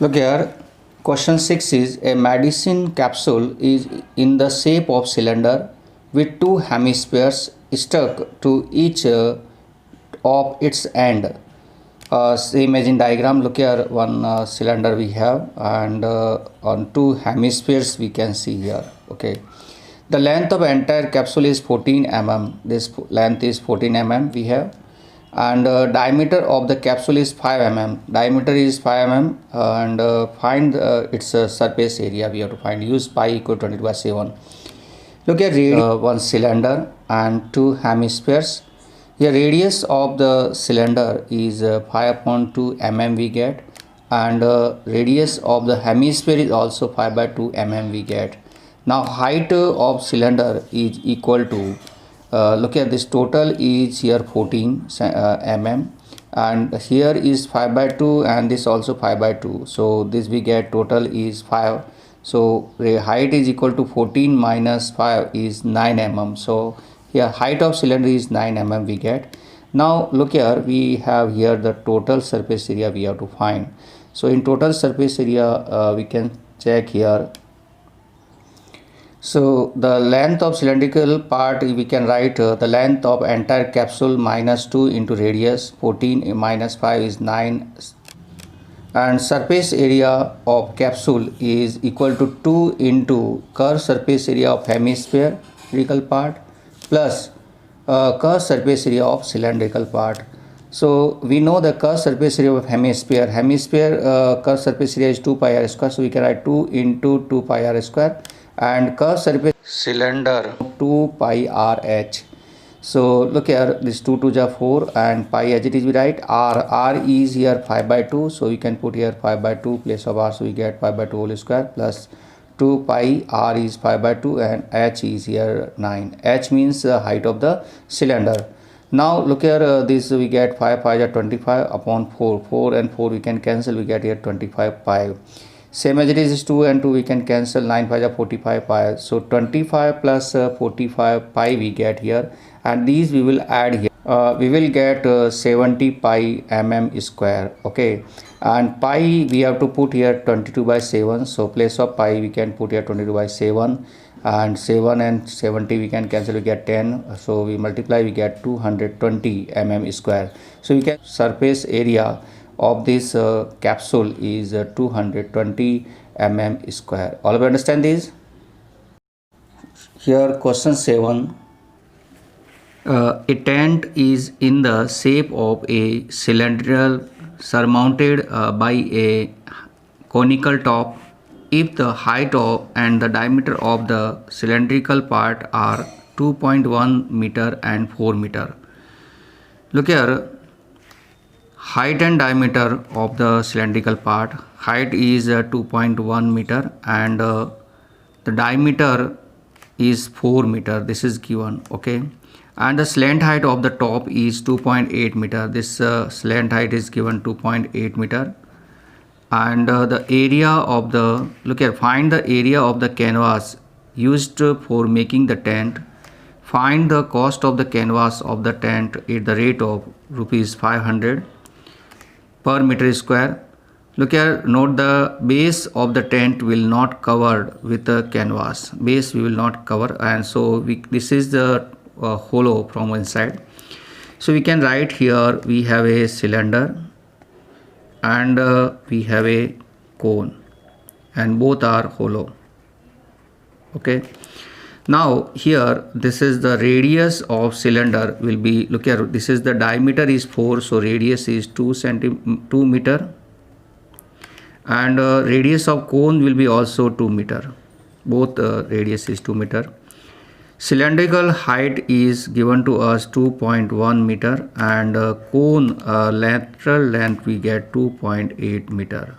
Look here, question 6 is a medicine capsule is in the shape of cylinder with two hemispheres stuck to each of its end. Same as in diagram, look here, one cylinder we have, and on two hemispheres we can see here. Okay, the length of entire capsule is 14 mm. This length is 14 mm we have, and diameter of the capsule is 5 mm. Diameter is 5 mm, and find its surface area. We have to find. Use pi equal to 20/7. Look at one cylinder and two hemispheres. The radius of the cylinder is 5/2 mm we get, and radius of the hemisphere is also 5/2 mm we get. Now height of cylinder is equal to, look at this, total is here 14 mm, and here is 5/2 and this also 5/2, so this we get total is 5. So the height is equal to 14 minus 5 is 9 mm. So here height of cylinder is 9 mm we get. Now look here, we have here the total surface area we have to find. So in total surface area we can check here. So the length of cylindrical part, we can write the length of entire capsule minus 2 into radius. 14 minus 5 is 9, and surface area of capsule is equal to 2 into curved surface area of hemispherical part plus curved surface area of cylindrical part. So we know the curved surface area of hemisphere. Curved surface area is 2 pi r square, so we can write 2 into 2 pi r square, and curved surface cylinder 2 pi r h. So look here, this 2 2 ja 4 and pi as it is we write. R is here 5/2, so we can put here 5/2 place of r, so we get 5/2 whole square plus 2 pi. R is 5/2 and h is here 9. H means the height of the cylinder. Now look here, this we get 5 pi 25 upon 4. 4 and 4 we can cancel, we get here 25 pi. Same as it is 2 and 2 we can cancel, 9 pi 45 pi. So 25 plus 45 pi we get here, and these we will add here. We will get 70 pi mm square. Okay, and pi we have to put here 22/7. So place of pi we can put here 22/7, and 7 and 70 we can cancel, we get 10. So we multiply, we get 220 mm square. So we can surface area of this capsule is 220 mm square. All of you understand this? Here question 7. A tent is in the shape of a cylindrical surmounted by a conical top if the height of and the diameter of the cylindrical part are 2.1 meter and 4 meter. Look here, height and diameter of the cylindrical part. Height is 2.1 meter and the diameter is 4 meter. This is given. Okay, and the slant height of the top is 2.8 meter. This slant height is given 2.8 meter, and the area of the, look here, find the area of the canvas used for making the tent. Find the cost of the canvas of the tent at the rate of rupees 500 per meter square. Look here, note the base of the tent will not covered with the canvas. Base we will not cover, and so this is the hollow from inside. So we can write here, we have a cylinder and we have a cone, and both are hollow. Okay, now here this is the radius of cylinder will be, look here, this is the diameter is 4, so radius is 2 meter, and radius of cone will be also 2 meter. Both radius is 2 meter. Cylindrical height is given to us 2.1 meter, and cone lateral length we get 2.8 meter.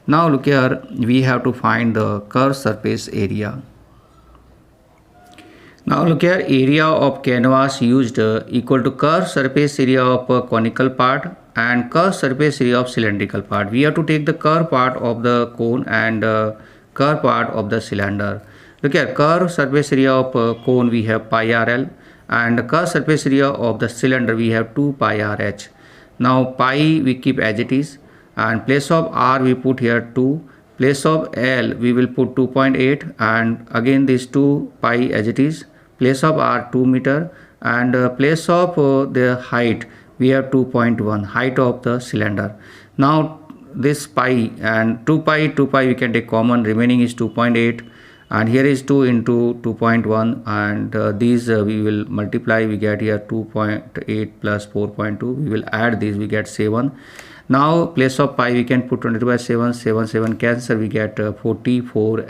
Now look here, we have to find the curved surface area. Now look here, area of canvas used equal to curved surface area of a conical part and curved surface area of cylindrical part. We have to take the curved part of the cone and curved part of the cylinder. Look here, curved surface area of cone we have pi rl, and curved surface area of the cylinder we have 2 pi rh. Now pi we keep as it is, and place of R we put here 2, place of L we will put 2.8, and again this 2 pi as it is, place of R 2 meter, and place of the height we have 2.1 height of the cylinder. Now this pi and 2 pi we can take common, remaining is 2.8, and here is 2 into 2.1, and these we will multiply, we get here 2.8 plus 4.2, we will add these, we get 7. Now place of pi we can put 22 by 7, 7 cancel, we get 44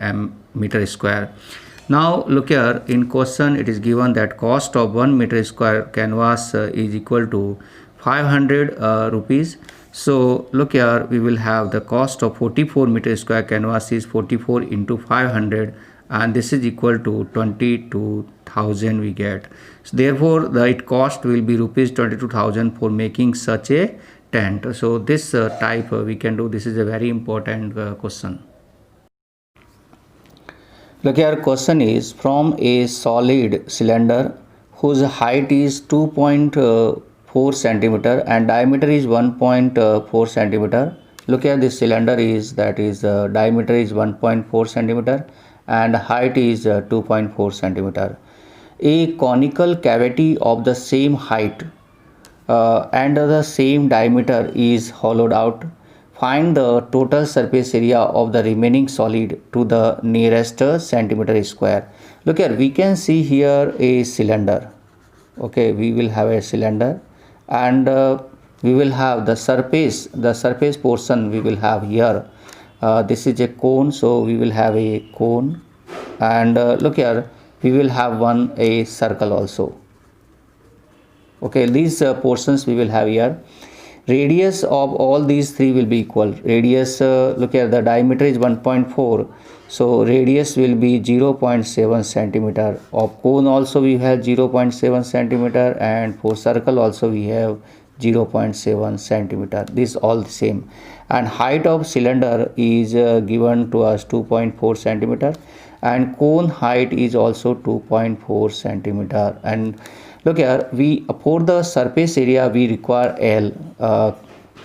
meter square. Now look here, in question it is given that cost of 1 meter square canvas is equal to 500 rupees. So look here, we will have the cost of 44 meter square canvas is 44 into 500, and this is equal to 22,000 we get. So therefore the it cost will be rupees 22,000 for making such a tent. So this type we can do. This is a very important question. Look here, question is from a solid cylinder whose height is 2.4 centimeter and diameter is 1.4 centimeter. Look here, this cylinder is diameter is 1.4 centimeter and height is 2.4 centimeter. A conical cavity of the same height and the same diameter is hollowed out. Find the total surface area of the remaining solid to the nearest centimeter square. Look here, we can see here a cylinder. Okay, we will have a cylinder, and we will have the surface portion we will have here. This is a cone, so we will have a cone, and look here, we will have a circle also. Okay, these portions we will have here. Radius of all these three will be equal. Radius, look here, the diameter is 1.4, so radius will be 0.7 centimeter. Of cone also we have 0.7 centimeter, and for circle also we have 0.7 centimeter. This all the same. And height of cylinder is given to us 2.4 centimeter, and cone height is also 2.4 centimeter. And look here, for the surface area we require L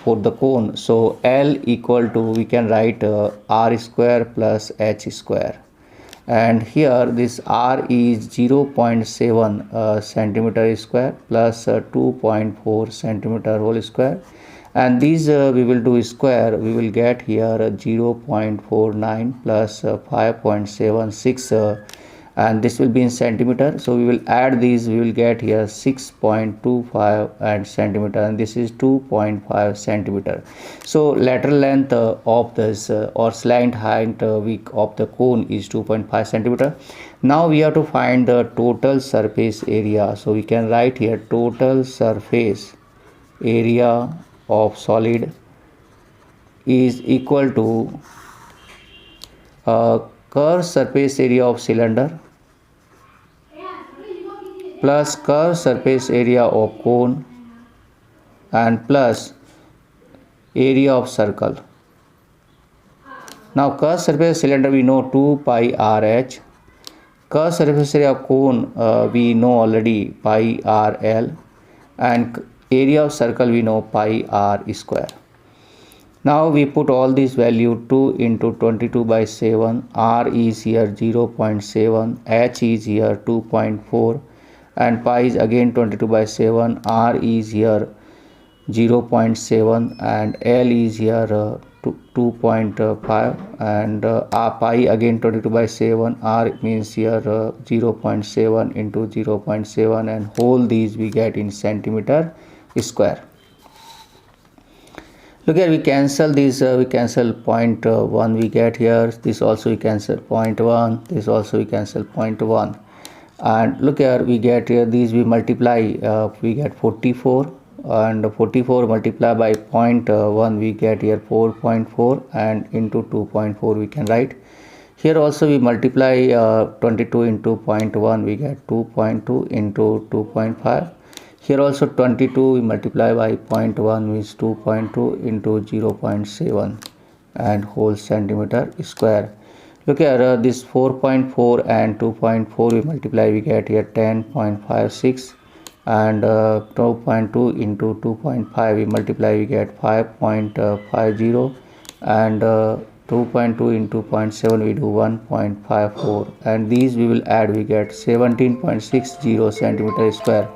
for the cone. So L equal to, we can write R square plus H square. And here this R is 0.7 centimeter square plus 2.4 centimeter whole square. And these we will do square, we will get here 0.49 plus 5.76, and this will be in centimeter, so we will add these, we will get here 6.25 and centimeter, and this is 2.5 centimeter. So lateral length of this or slant height of the cone is 2.5 centimeter. Now we have to find the total surface area, so we can write here total surface area of solid is equal to curved surface area of cylinder plus curved surface area of cone and plus area of circle. Now curved surface cylinder we know 2 pi RH. Curved surface area of cone we know already pi RL, and area of circle we know pi R square. Now we put all these value 2 into 22 by 7, R is here 0.7, H is here 2.4, and pi is again 22 by 7, R is here 0.7, and L is here 2.5, and pi again 22 by 7, R means here 0.7 into 0.7, and whole these we get in centimeter square. Look here, we cancel these, we cancel 0.1 we get here, this also we cancel 0.1, this also we cancel 0.1, and look here, we get here these we multiply, we get 44, and 44 multiplied by 0.1 we get here 4.4, and into 2.4 we can write. Here also we multiply 22 into 0.1 we get 2.2 into 2.5. Here also 22 we multiply by 0.1 means 2.2 into 0.7 and whole centimeter square. Look here, this 4.4 and 2.4 we multiply, we get here 10.56 and 2.2 into 2.5 we multiply, we get 5.50, and 2.2 into 0.7 we do 1.54, and these we will add, we get 17.60 centimeter square.